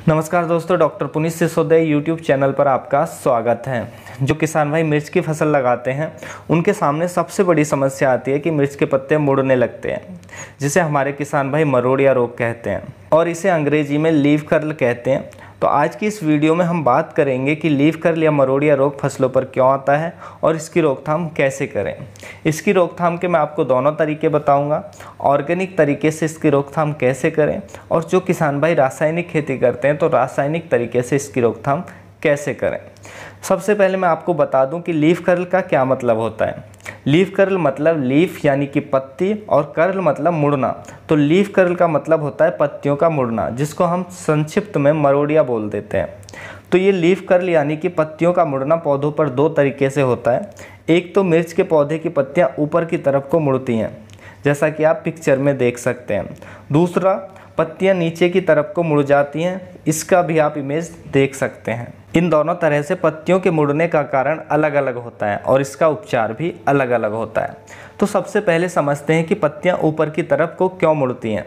नमस्कार दोस्तों, doctor Puneet Sisodia YouTube channel पर आपका स्वागत है। जो किसान भाई मिर्च की फसल लगाते हैं उनके सामने सबसे बड़ी समस्या आती है कि मिर्च के पत्ते मुड़ने लगते हैं, जिसे हमारे किसान भाई मरोड़िया रोग कहते हैं और इसे अंग्रेजी में लीफ कर्ल कहते हैं। तो आज की इस वीडियो में हम बात करेंगे कि लीफ कर्ल या मरोड़िया रोग फसलों पर क्यों आता है और इसकी रोकथाम कैसे करें। इसकी रोकथाम के मैं आपको दोनों तरीके बताऊंगा, ऑर्गेनिक तरीके से इसकी रोकथाम कैसे करें और जो किसान भाई रासायनिक खेती करते हैं तो रासायनिक तरीके से इसकी रोकथाम कैसे करें। सबसे पहले मैं आपको बता दूं कि लीफ कर्ल का क्या मतलब होता है। लीफ कर्ल मतलब लीफ यानी कि पत्ती और कर्ल मतलब मुड़ना। तो लीफ कर्ल का मतलब होता है पत्तियों का मुड़ना, जिसको हम संक्षिप्त में मरोड़िया बोल देते हैं। तो ये लीफ कर्ल यानी कि पत्तियों का मुड़ना पौधों पर दो तरीके से होता है। एक तो मिर्च के पौधे की पत्तियां ऊपर की तरफ को मुड़ती हैं, जैसा कि आप पिक्चर में देख सकते हैं। दूसरा, पत्तियां नीचे की तरफ को मुड़ जाती हैं, इसका भी आप इमेज देख सकते हैं। इन दोनों तरह से पत्तियों के मुड़ने का कारण अलग अलग होता है और इसका उपचार भी अलग अलग होता है। तो सबसे पहले समझते हैं कि पत्तियां ऊपर की तरफ को क्यों मुड़ती हैं।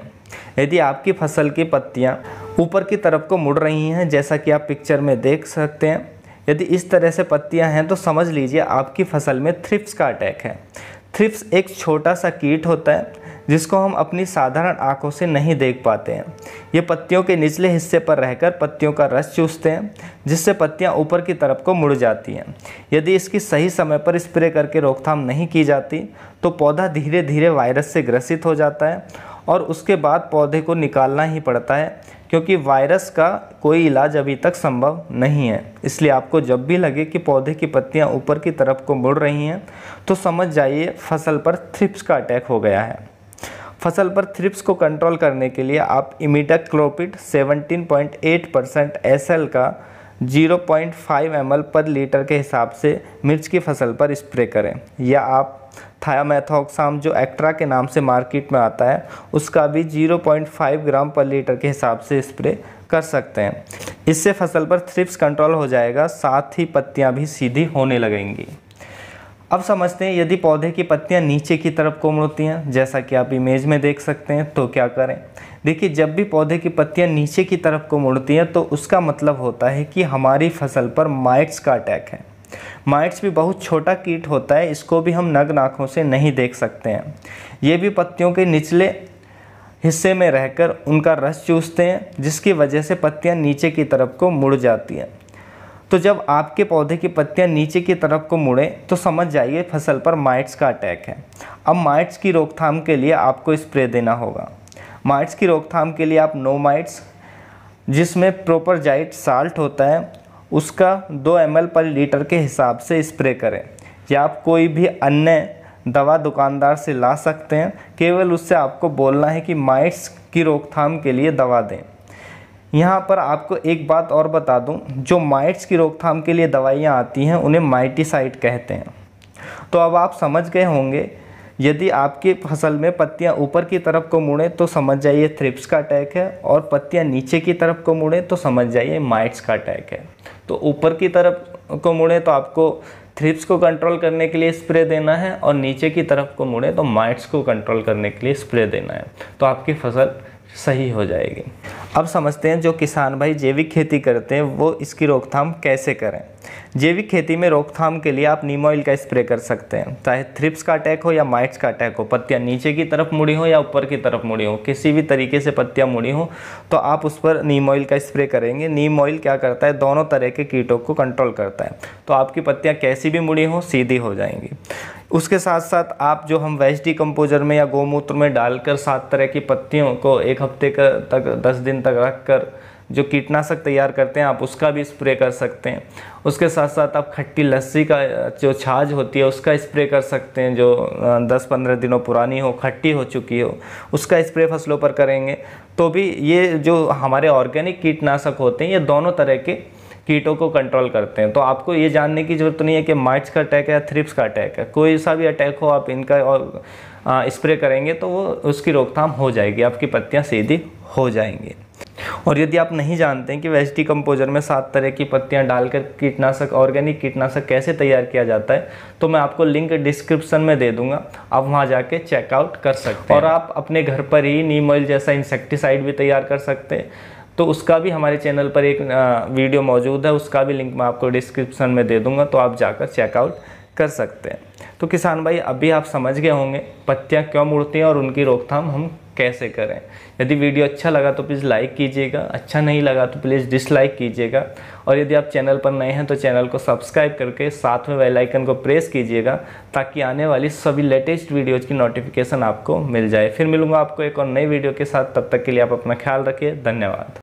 यदि आपकी फसल की पत्तियां ऊपर की तरफ को मुड़ रही हैं, जैसा कि आप पिक्चर में देख सकते हैं, यदि इस तरह से पत्तियां हैं तो समझ लीजिए आपकी फसल में थ्रिप्स का अटैक है। थ्रिप्स एक छोटा सा कीट होता है जिसको हम अपनी साधारण आंखों से नहीं देख पाते हैं। ये पत्तियों के निचले हिस्से पर रहकर पत्तियों का रस चूसते हैं, जिससे पत्तियां ऊपर की तरफ को मुड़ जाती हैं। यदि इसकी सही समय पर स्प्रे करके रोकथाम नहीं की जाती तो पौधा धीरे धीरे वायरस से ग्रसित हो जाता है और उसके बाद पौधे को निकालना ही पड़ता है, क्योंकि वायरस का कोई इलाज अभी तक संभव नहीं है। इसलिए आपको जब भी लगे कि पौधे की पत्तियां ऊपर की तरफ को मुड़ रही हैं तो समझ जाइए फसल पर थ्रिप्स का अटैक हो गया है। फसल पर थ्रिप्स को कंट्रोल करने के लिए आप इमिडाक्लोपिड 17.8% SL का 0.5 ml पर लीटर के हिसाब से मिर्च की फसल पर स्प्रे करें, या आप थायामेथोक्साम जो एक्ट्रा के नाम से मार्केट में आता है उसका भी 0.5 ग्राम पर लीटर के हिसाब से स्प्रे कर सकते हैं। इससे फसल पर थ्रिप्स कंट्रोल हो जाएगा, साथ ही पत्तियां भी सीधी होने लगेंगी। अब समझते हैं यदि पौधे की पत्तियां नीचे की तरफ को मुड़ती हैं, जैसा कि आप इमेज में देख सकते हैं, तो क्या करें। देखिए, जब भी पौधे की पत्तियां नीचे की तरफ को मुड़ती हैं तो उसका मतलब होता है कि हमारी फसल पर माइट्स का अटैक है। माइट्स भी बहुत छोटा कीट होता है, इसको भी हम नग्न आँखों से नहीं देख सकते हैं। ये भी पत्तियों के निचले हिस्से में रहकर उनका रस चूसते हैं, जिसकी वजह से पत्तियाँ नीचे की तरफ को मुड़ जाती हैं। तो जब आपके पौधे की पत्तियां नीचे की तरफ को मुड़े तो समझ जाइए फसल पर माइट्स का अटैक है। अब माइट्स की रोकथाम के लिए आपको स्प्रे देना होगा। माइट्स की रोकथाम के लिए आप नो माइट्स, जिसमें प्रोपरजाइट साल्ट होता है, उसका 2 ml पर लीटर के हिसाब से स्प्रे करें, या आप कोई भी अन्य दवा दुकानदार से ला सकते हैं। केवल उससे आपको बोलना है कि माइट्स की रोकथाम के लिए दवा दें। यहाँ पर आपको एक बात और बता दूं, जो माइट्स की रोकथाम के लिए दवाइयाँ आती हैं उन्हें माइटिसाइड कहते हैं। तो अब आप समझ गए होंगे, यदि आपकी फसल में पत्तियाँ ऊपर की तरफ को मुड़े तो समझ जाइए थ्रिप्स का अटैक है, और पत्तियाँ नीचे की तरफ को मुड़े तो समझ जाइए माइट्स का अटैक है। तो ऊपर की तरफ को मुड़े तो आपको थ्रिप्स को कंट्रोल करने के लिए स्प्रे देना है, और नीचे की तरफ को मुड़े तो माइट्स को कंट्रोल करने के लिए स्प्रे देना है, तो आपकी फसल सही हो जाएगी। अब समझते हैं जो किसान भाई जैविक खेती करते हैं वो इसकी रोकथाम कैसे करें। जैविक खेती में रोकथाम के लिए आप नीम ऑयल का स्प्रे कर सकते हैं, चाहे थ्रिप्स का अटैक हो या माइट्स का अटैक हो। पत्तियां नीचे की तरफ मुड़ी हो या ऊपर की तरफ मुड़ी हो, किसी भी तरीके से पत्तियां मुड़ी हो तो आप उस पर नीम ऑयल का स्प्रे करेंगे। नीम ऑयल क्या करता है, दोनों तरह के कीटों को कंट्रोल करता है, तो आपकी पत्तियां कैसी भी मुड़ी हो सीधी हो जाएंगी। उसके साथ साथ आप जो हम वेस्ट डिकम्पोजर में या गौमूत्र में डालकर 7 तरह की पत्तियों को 1 हफ्ते तक 10 दिन तक रख कर जो कीटनाशक तैयार करते हैं आप उसका भी स्प्रे कर सकते हैं। उसके साथ साथ आप खट्टी लस्सी का जो छाछ होती है उसका स्प्रे कर सकते हैं, जो 10-15 दिनों पुरानी हो, खट्टी हो चुकी हो, उसका स्प्रे फसलों पर करेंगे तो भी ये जो हमारे ऑर्गेनिक कीटनाशक होते हैं ये दोनों तरह के कीटों को कंट्रोल करते हैं। तो आपको ये जानने की ज़रूरत नहीं है कि माइट्स का अटैक है या थ्रिप्स का अटैक है, कोई सा भी अटैक हो आप इनका और स्प्रे करेंगे तो वो उसकी रोकथाम हो जाएगी, आपकी पत्तियां सीधी हो जाएंगी। और यदि आप नहीं जानते हैं कि वेस्ट डिकम्पोजर में 7 तरह की पत्तियां डालकर कीटनाशक, ऑर्गेनिक कीटनाशक कैसे तैयार किया जाता है, तो मैं आपको लिंक डिस्क्रिप्शन में दे दूंगा, आप वहां जाके चेकआउट कर सकते हैं। और आप अपने घर पर ही नीम ऑयल जैसा इंसेक्टिसाइड भी तैयार कर सकते हैं। तो उसका भी हमारे चैनल पर एक वीडियो मौजूद है, उसका भी लिंक मैं आपको डिस्क्रिप्शन में दे दूंगा, तो आप जाकर चेकआउट कर सकते हैं। तो किसान भाई अभी आप समझ गए होंगे पत्तियां क्यों मुड़ती हैं और उनकी रोकथाम हम कैसे करें। यदि वीडियो अच्छा लगा तो प्लीज़ लाइक कीजिएगा, अच्छा नहीं लगा तो प्लीज़ डिसलाइक कीजिएगा, और यदि आप चैनल पर नए हैं तो चैनल को सब्सक्राइब करके साथ में बेल आइकन को प्रेस कीजिएगा, ताकि आने वाली सभी लेटेस्ट वीडियोज़ की नोटिफिकेशन आपको मिल जाए। फिर मिलूंगा आपको एक और नई वीडियो के साथ, तब तक के लिए आप अपना ख्याल रखिए। धन्यवाद।